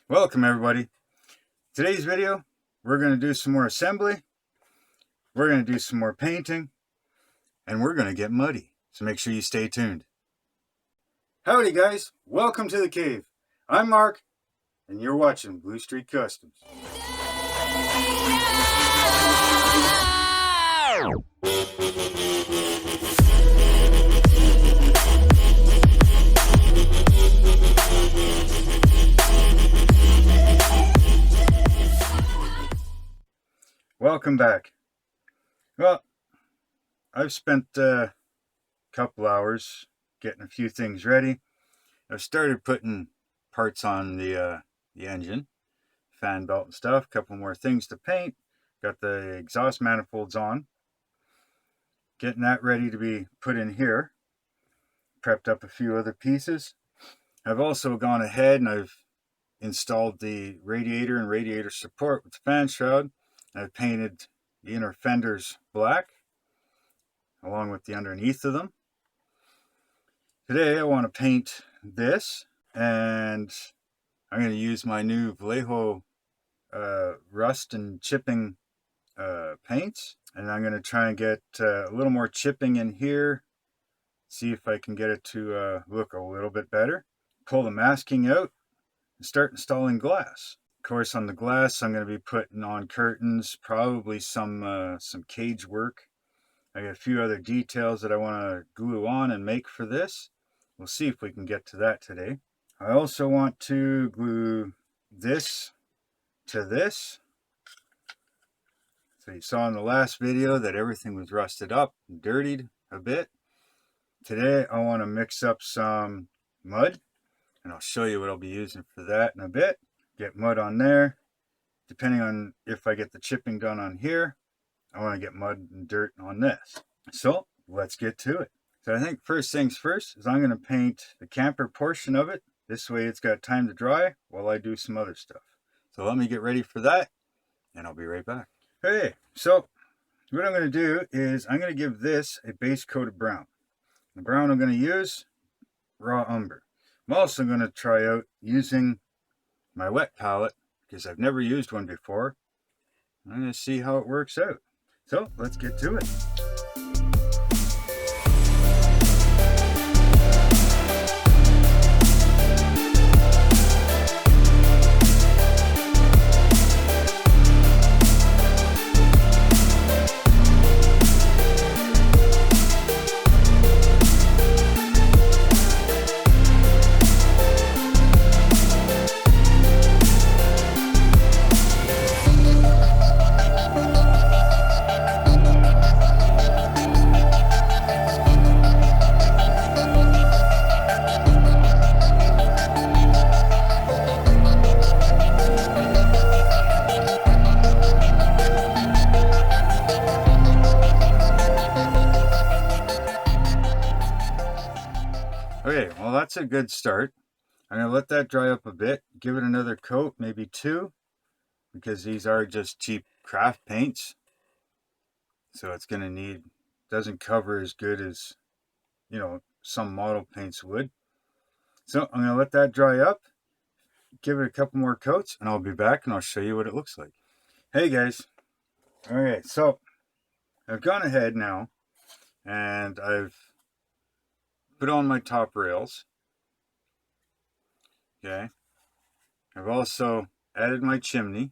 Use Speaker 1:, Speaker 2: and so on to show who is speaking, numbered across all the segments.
Speaker 1: Welcome everybody. Today's video, we're going to do some more assembly, we're going to do some more painting, and we're going to get muddy. So make sure you stay tuned. Howdy guys, welcome to the cave. I'm Mark, and you're watching Blue Street Customs. Welcome back. Well, I've spent a couple hours getting a few things ready. I've started putting parts on the engine, fan belt and stuff, a couple more things to paint. Got the exhaust manifolds on. Getting that ready to be put in here. Prepped up a few other pieces. I've also gone ahead and I've installed the radiator and radiator support with the fan shroud. I've painted the inner fenders black along with the underneath of them. Today I want to paint this, and I'm going to use my new Vallejo rust and chipping paints, and I'm going to try and get a little more chipping in here, see if I can get it to look a little bit better. Pull the masking out and start installing glass. Of course, on the glass I'm going to be putting on curtains, probably some cage work. I got a few other details that I want to glue on and make for this. We'll see if we can get to that today. I also want to glue this to this. So you saw in the last video that everything was rusted up and dirtied a bit. Today I want to mix up some mud, and I'll show you what I'll be using for that in a bit. Get mud on there. Depending on if I get the chipping done on here, I want to get mud and dirt on this. So let's get to it. So I think first things first is I'm going to paint the camper portion of it. This way it's got time to dry while I do some other stuff. So let me get ready for that, and I'll be right back. Okay, so what I'm going to do is I'm going to give this a base coat of brown. The brown I'm going to use, raw umber. I'm also going to try out using my wet palette because I've never used one before. I'm going to see how it works out. So let's get to it. Okay, well that's a good start. I'm going to let that dry up a bit, give it another coat, maybe two, because these are just cheap craft paints. So it's going to need, doesn't cover as good as, you know, some model paints would. So I'm going to let that dry up, give it a couple more coats, and I'll be back and I'll show you what it looks like. Hey guys. Okay, so I've gone ahead now and I've put on my top rails. Okay. I've also added my chimney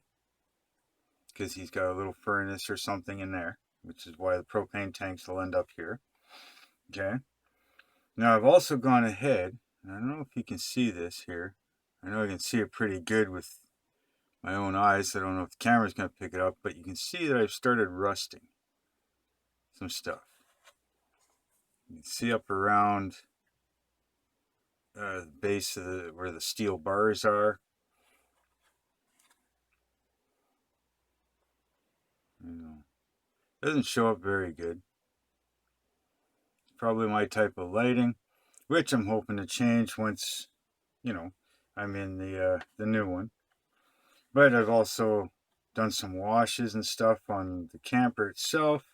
Speaker 1: because he's got a little furnace or something in there, which is why the propane tanks will end up here. Okay. Now I've also gone ahead, and I don't know if you can see this here. I know I can see it pretty good with my own eyes. I don't know if the camera's going to pick it up, but you can see that I've started rusting some stuff. You can see up around the base of where the steel bars are. Doesn't show up very good. It's probably my type of lighting, which I'm hoping to change once, you know, I'm in the new one. But I've also done some washes and stuff on the camper itself.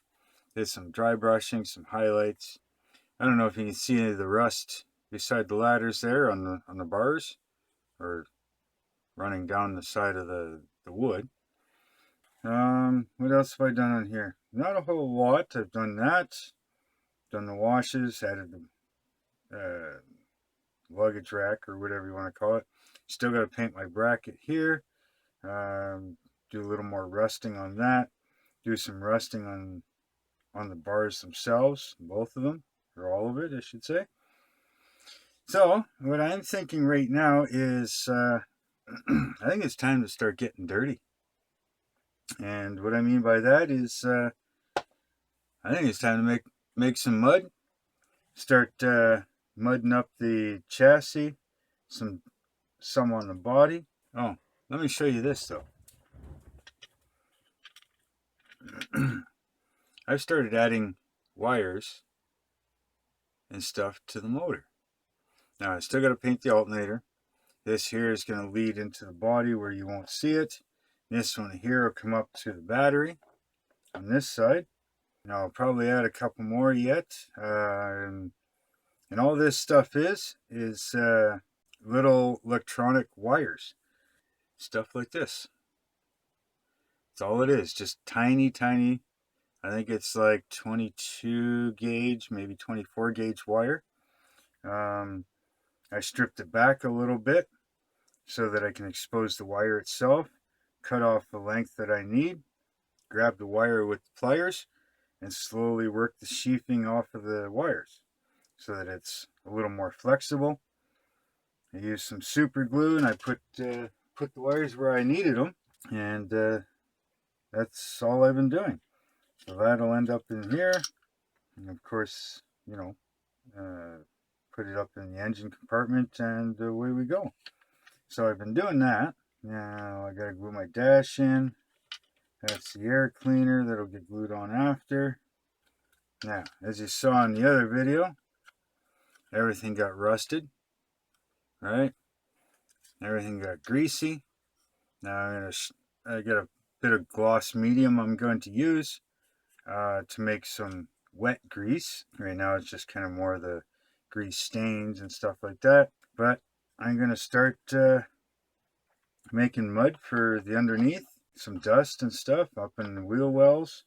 Speaker 1: Did some dry brushing, some highlights. I don't know if you can see any of the rust beside the ladders there on the bars, or running down the side of the wood. What else have I done on here? Not a whole lot. I've done that. Done the washes, added the luggage rack or whatever you want to call it. Still got to paint my bracket here. Do a little more rusting on that. Do some rusting on the bars themselves, both of them, or all of it, I should say. So, what I'm thinking right now is, I think it's time to start getting dirty. And what I mean by that is, I think it's time to make some mud. Start mudding up the chassis, some on the body. Oh, let me show you this though. I've started adding wires and stuff to the motor. Now I still got to paint the alternator. This here is going to lead into the body where you won't see it. This one here will come up to the battery on this side. Now I'll probably add a couple more yet. And all this stuff is little electronic wires. Stuff like this. That's all it is. Just tiny, tiny. I think it's like 22 gauge, maybe 24 gauge wire. I stripped it back a little bit so that I can expose the wire itself, cut off the length that I need, grab the wire with the pliers, and slowly work the sheathing off of the wires so that it's a little more flexible. I used some super glue and I put the wires where I needed them, and that's all I've been doing. So that'll end up in here, and of course, you know, put it up in the engine compartment, and away we go. So I've been doing that. Now I gotta glue my dash in. That's the air cleaner that'll get glued on after. Now, as you saw in the other video, everything got rusted, right? Everything got greasy. Now I got a bit of gloss medium I'm going to use to make some wet grease. Right now it's just kind of more of the grease stains and stuff like that. But I'm going to start making mud for the underneath. Some dust and stuff up in the wheel wells.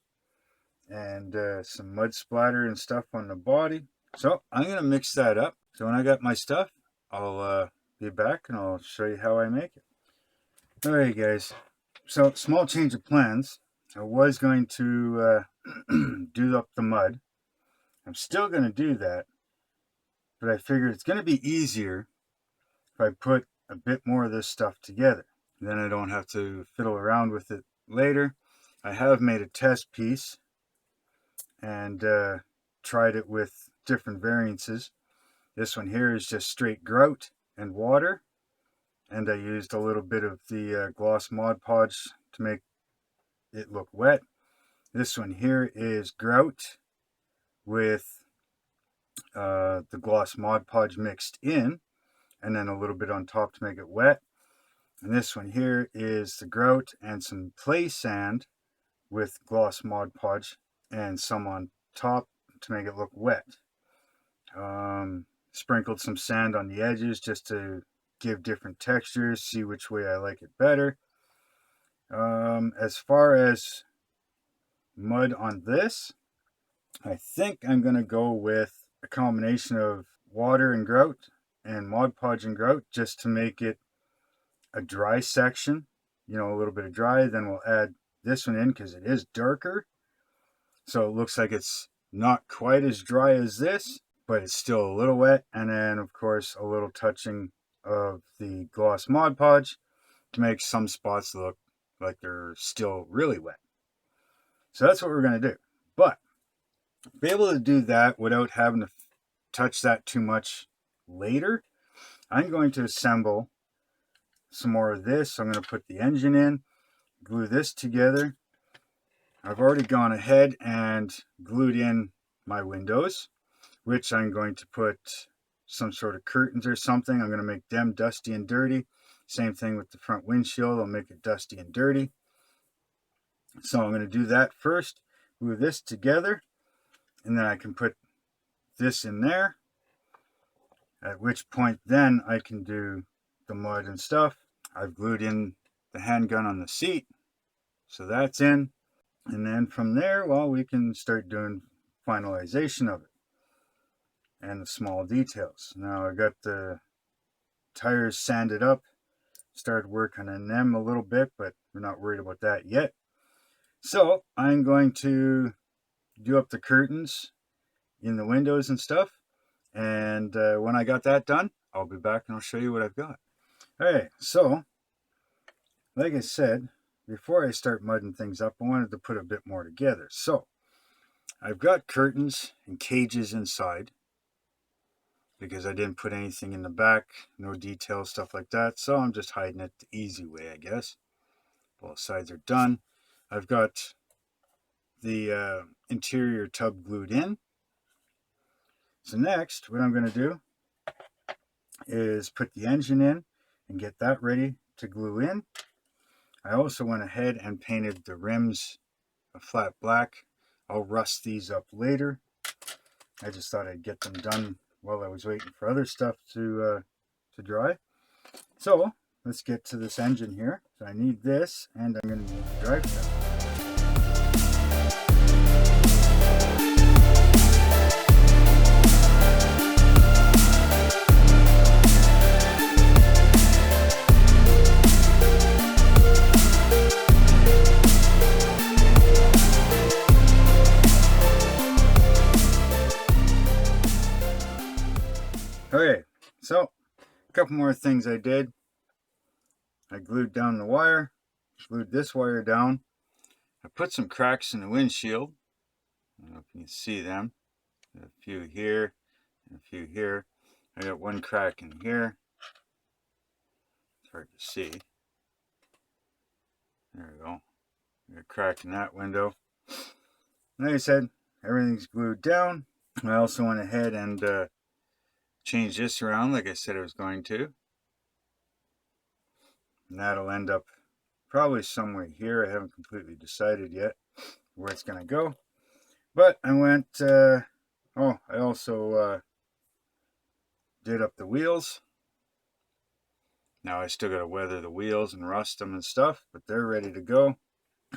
Speaker 1: And some mud splatter and stuff on the body. So I'm going to mix that up. So when I got my stuff, I'll be back and I'll show you how I make it. Alright guys, so small change of plans. I was going to do up the mud. I'm still going to do that, but I figured it's going to be easier if I put a bit more of this stuff together. Then I don't have to fiddle around with it later. I have made a test piece and tried it with different variances. This one here is just straight grout and water, and I used a little bit of the gloss Mod Podge to make it look wet. This one here is grout with the gloss Mod Podge mixed in, and then a little bit on top to make it wet. And this one here is the grout and some play sand with gloss Mod Podge and some on top to make it look wet. Sprinkled some sand on the edges just to give different textures, see which way I like it better. As far as mud on this, I think I'm going to go with a combination of water and grout and Mod Podge and grout just to make it a dry section, you know, a little bit of dry. Then we'll add this one in because it is darker, so it looks like it's not quite as dry as this, but it's still a little wet. And then of course a little touching of the gloss Mod Podge to make some spots look like they're still really wet. So that's what we're going to do. But be able to do that without having to touch that too much later, I'm going to assemble some more of this. So I'm going to put the engine in, glue this together. I've already gone ahead and glued in my windows, which I'm going to put some sort of curtains or something. I'm going to make them dusty and dirty. Same thing with the front windshield. I'll make it dusty and dirty. So I'm going to do that first, glue this together, and then I can put this in there, at which point then I can do the mud and stuff. I've glued in the handgun on the seat, so that's in. And then from there, well, we can start doing finalization of it and the small details. Now I got the tires sanded up, started working on them a little bit, but we're not worried about that yet. So I'm going to do up the curtains in the windows and stuff. And when I got that done, I'll be back and I'll show you what I've got. All right, so like I said, before I start mudding things up, I wanted to put a bit more together. So I've got curtains and cages inside because I didn't put anything in the back, no details, stuff like that. So I'm just hiding it the easy way, I guess. Both sides are done. I've got the interior tub glued in. So next, what I'm going to do is put the engine in and get that ready to glue in. I also went ahead and painted the rims a flat black. I'll rust these up later. I just thought I'd get them done while I was waiting for other stuff to dry. So let's get to this engine here. So I need this, and I'm going to need the drive shaft. Okay, so a couple more things I did. I glued down the wire, glued this wire down. I put some cracks in the windshield. I don't know if you can see them. A few here and a few here. I got one crack in here. It's hard to see. There we go. Got a crack in that window. Like I said, everything's glued down. I also went ahead and changed this around like I said I was going to. And that'll end up probably somewhere here. I haven't completely decided yet where it's going to go. But I went, I also did up the wheels. Now I still got to weather the wheels and rust them and stuff, but they're ready to go.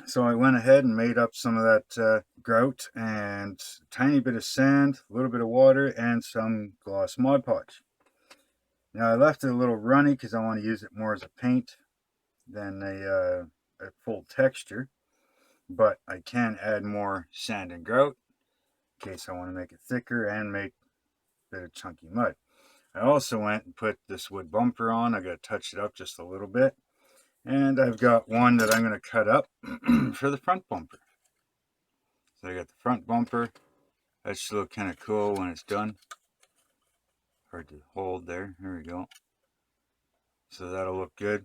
Speaker 1: So I went ahead and made up some of that grout and a tiny bit of sand, a little bit of water, and some gloss Mod Podge. Now I left it a little runny because I want to use it more as a paint than a full texture. But I can add more sand and grout in case I want to make it thicker and make a bit of chunky mud. I also went and put this wood bumper on. I got to touch it up just a little bit. And I've got one that I'm going to cut up for the front bumper. So I got the front bumper. That should look kind of cool when it's done. Hard to hold there. There we go. So that'll look good.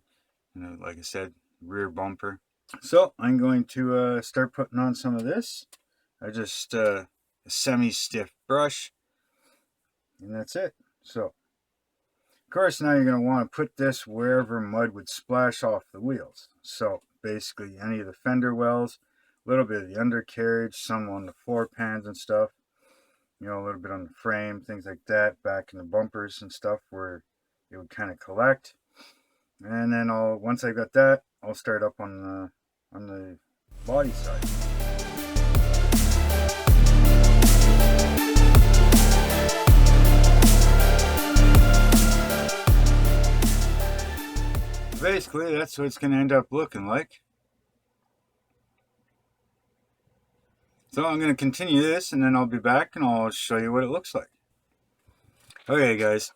Speaker 1: You know, like I said, rear bumper. So I'm going to start putting on some of this. I just a semi-stiff brush. And that's it. So, of course, now you're going to want to put this wherever mud would splash off the wheels. So basically any of the fender wells, a little bit of the undercarriage, some on the floor pans and stuff, you know, a little bit on the frame, things like that, back in the bumpers and stuff where it would kind of collect. And then once I got that, I'll start up on the body side. Basically, that's what it's going to end up looking like. So I'm going to continue this, and then I'll be back, and I'll show you what it looks like. Okay, guys.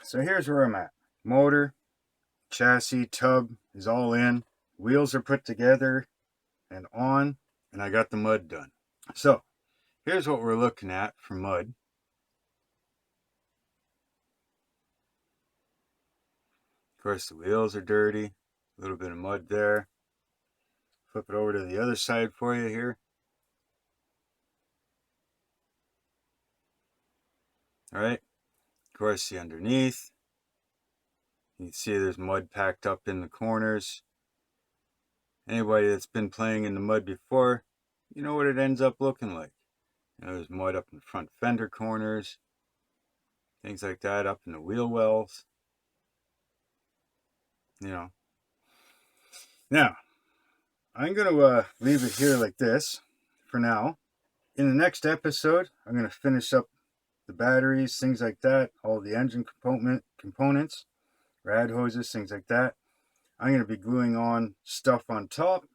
Speaker 1: So here's where I'm at. Motor, chassis, tub is all in. Wheels are put together and on, and I got the mud done. So here's what we're looking at for mud. Of course, the wheels are dirty. A little bit of mud there. Flip it over to the other side for you here. All right. Of course, the underneath. You can see there's mud packed up in the corners. Anybody that's been playing in the mud before, you know what it ends up looking like. You know, there's mud up in the front fender corners. Things like that up in the wheel wells. You know, Now, I'm going to leave it here like this for now. In the next episode, I'm going to finish up the batteries, things like that, all the engine components, rad hoses, things like that. I'm going to be gluing on stuff on top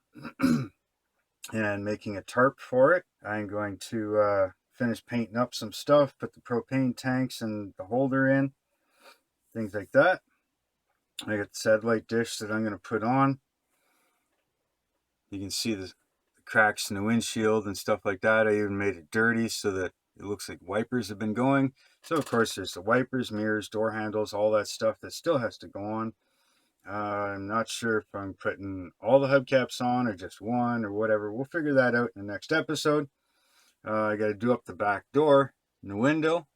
Speaker 1: and making a tarp for it. I'm going to finish painting up some stuff, put the propane tanks and the holder in, things like that. I got the satellite dish that I'm going to put on. You can see the cracks in the windshield and stuff like that. I even made it dirty so that it looks like wipers have been going. So of course there's the wipers, mirrors, door handles, all that stuff that still has to go on. I'm not sure if I'm putting all the hubcaps on or just one or whatever. We'll figure that out in the next episode. I got to do up the back door and the window.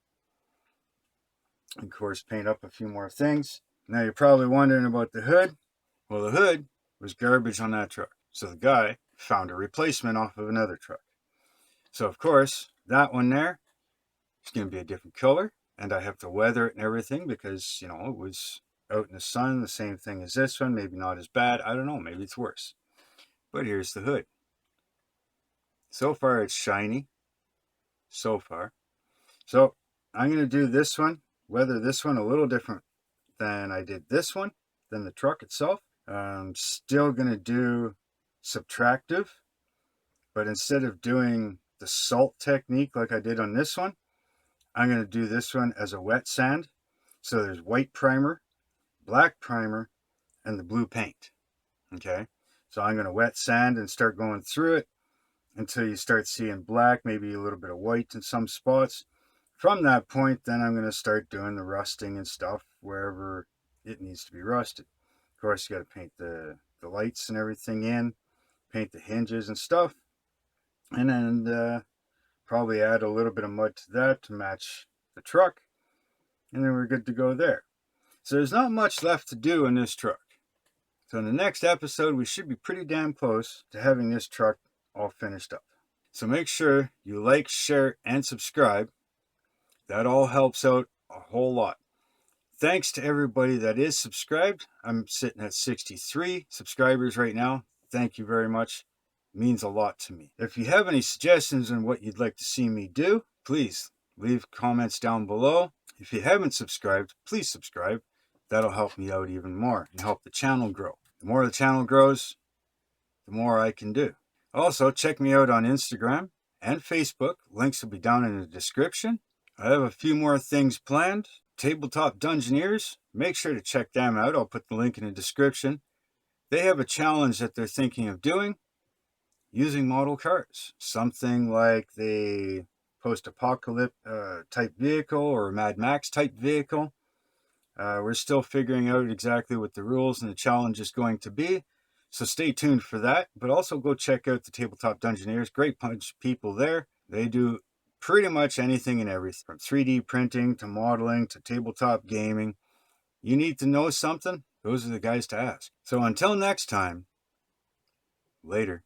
Speaker 1: Of course, paint up a few more things. Now you're probably wondering about the hood. Well, the hood was garbage on that truck. So the guy found a replacement off of another truck. So of course, that one there is going to be a different color. And I have to weather it and everything because, you know, it was out in the sun, the same thing as this one. Maybe not as bad. I don't know. Maybe it's worse. But here's the hood. So far, it's shiny. So far. So I'm going to do this one, weather this one a little different than I did this one, than the truck itself. I'm still going to do subtractive, but instead of doing the salt technique like I did on this one, I'm going to do this one as a wet sand. So there's white primer, black primer, and the blue paint. Okay, so I'm going to wet sand and start going through it until you start seeing black, maybe a little bit of white in some spots. From that point, then I'm going to start doing the rusting and stuff wherever it needs to be rusted. Of course, you got to paint the lights and everything in, paint the hinges and stuff, and then probably add a little bit of mud to that to match the truck, and then we're good to go there. So there's not much left to do in this truck. So in the next episode, we should be pretty damn close to having this truck all finished up. So make sure you like, share, and subscribe. That all helps out a whole lot. Thanks to everybody that is subscribed. I'm sitting at 63 subscribers right now. Thank you very much. It means a lot to me. If you have any suggestions on what you'd like to see me do, please leave comments down below. If you haven't subscribed, please subscribe. That'll help me out even more and help the channel grow. The more the channel grows, the more I can do. Also, check me out on Instagram and Facebook. Links will be down in the description. I have a few more things planned. Tabletop Dungeoneers, make sure to check them out. I'll put the link in the description. They have a challenge that they're thinking of doing using model cars. Something like the post-apocalypse type vehicle or Mad Max type vehicle. We're still figuring out exactly what the rules and the challenge is going to be. So stay tuned for that. But also go check out the Tabletop Dungeoneers. Great bunch of people there. They do pretty much anything and everything, from 3D printing to modeling to tabletop gaming. You need to know something? Those are the guys to ask. So until next time, later.